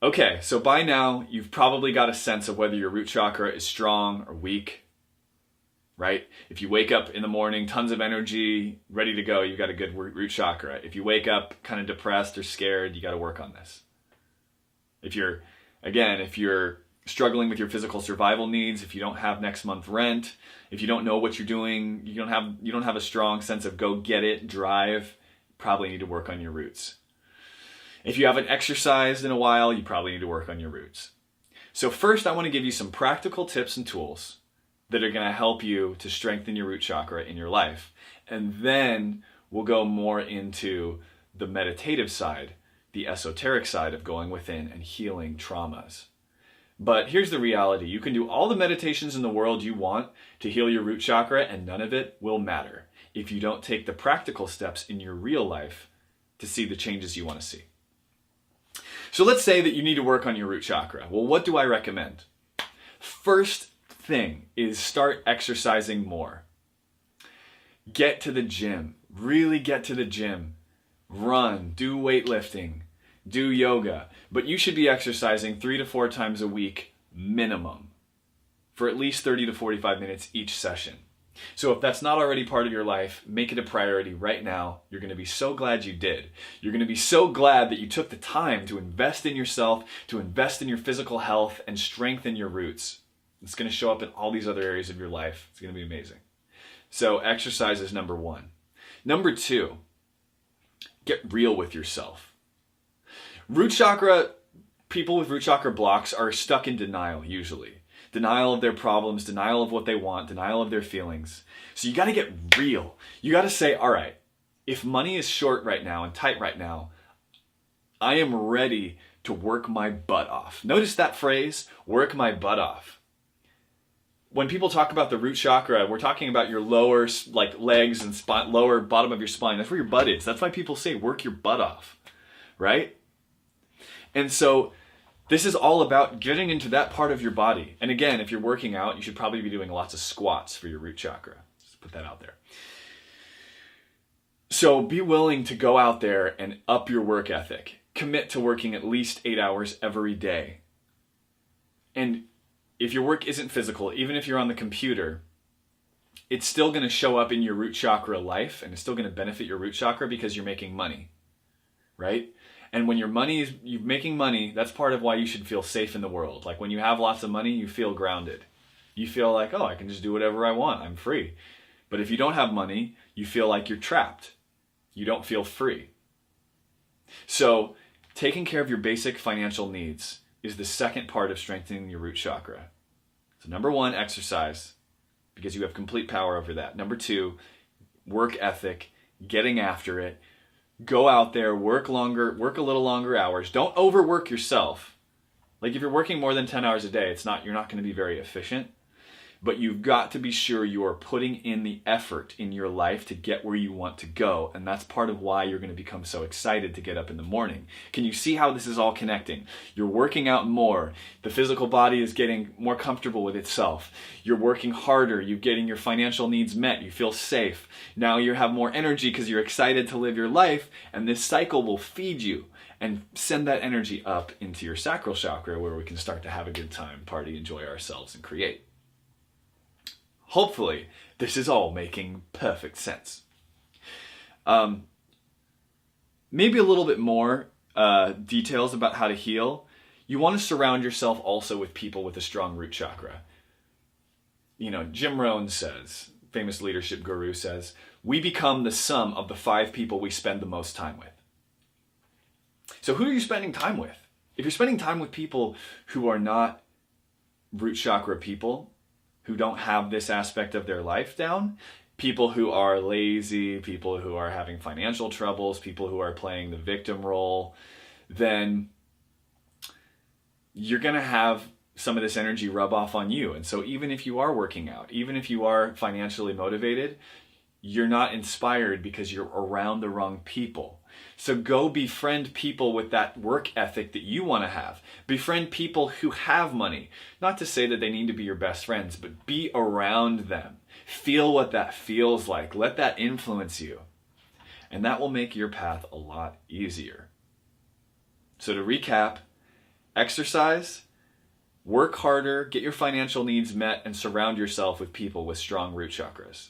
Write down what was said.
Okay, so by now you've probably got a sense of whether your root chakra is strong or weak, right? If you wake up in the morning, tons of energy, ready to go, you've got a good root chakra. If you wake up kind of depressed or scared, you got to work on this. If you're struggling with your physical survival needs, if you don't have next month rent, if you don't know what you're doing, you don't have a strong sense of go get it, drive, you probably need to work on your roots. If you haven't exercised in a while, you probably need to work on your roots. So first, I want to give you some practical tips and tools that are going to help you to strengthen your root chakra in your life. And then we'll go more into the meditative side, the esoteric side of going within and healing traumas. But here's the reality. You can do all the meditations in the world you want to heal your root chakra, and none of it will matter if you don't take the practical steps in your real life to see the changes you want to see. So let's say that you need to work on your root chakra. Well, what do I recommend? First thing is start exercising more. Get to the gym. Really get to the gym. Run, do weightlifting, do yoga. But you should be exercising 3 to 4 times a week minimum for at least 30 to 45 minutes each session. So if that's not already part of your life, make it a priority right now. You're going to be so glad you did. You're going to be so glad that you took the time to invest in yourself, to invest in your physical health and strengthen your roots. It's going to show up in all these other areas of your life. It's going to be amazing. So exercise is number 1. Number 2, get real with yourself. People with root chakra blocks are stuck in denial usually. Denial of their problems, denial of what they want, denial of their feelings. So you got to get real. You got to say, all right, if money is short right now and tight right now, I am ready to work my butt off. Notice that phrase, work my butt off. When people talk about the root chakra, we're talking about your lower legs and lower bottom of your spine. That's where your butt is. That's why people say work your butt off, right? And so this is all about getting into that part of your body. And again, if you're working out, you should probably be doing lots of squats for your root chakra. Just put that out there. So be willing to go out there and up your work ethic. Commit to working at least 8 hours every day. And if your work isn't physical, even if you're on the computer, it's still going to show up in your root chakra life, and it's still going to benefit your root chakra because you're making money, right? And when you're making money, that's part of why you should feel safe in the world. Like when you have lots of money, you feel grounded. You feel like, oh, I can just do whatever I want. I'm free. But if you don't have money, you feel like you're trapped. You don't feel free. So taking care of your basic financial needs is the second part of strengthening your root chakra. So number 1, exercise, because you have complete power over that. Number 2, work ethic, getting after it. Go out there, work a little longer hours. Don't overwork yourself. Like if you're working more than 10 hours a day, you're not going to be very efficient. But you've got to be sure you are putting in the effort in your life to get where you want to go. And that's part of why you're going to become so excited to get up in the morning. Can you see how this is all connecting? You're working out more. The physical body is getting more comfortable with itself. You're working harder. You're getting your financial needs met. You feel safe. Now you have more energy because you're excited to live your life. And this cycle will feed you and send that energy up into your sacral chakra where we can start to have a good time, party, enjoy ourselves, and create. Hopefully, this is all making perfect sense. Maybe a little bit more details about how to heal. You want to surround yourself also with people with a strong root chakra. You know, Jim Rohn says, famous leadership guru says, we become the sum of the 5 people we spend the most time with. So who are you spending time with? If you're spending time with people who are not root chakra people, who don't have this aspect of their life down, people who are lazy, people who are having financial troubles, people who are playing the victim role, then you're going to have some of this energy rub off on you. And so even if you are working out, even if you are financially motivated, you're not inspired because you're around the wrong people. So go befriend people with that work ethic that you want to have. Befriend people who have money. Not to say that they need to be your best friends, but be around them. Feel what that feels like. Let that influence you. And that will make your path a lot easier. So to recap, exercise, work harder, get your financial needs met, and surround yourself with people with strong root chakras.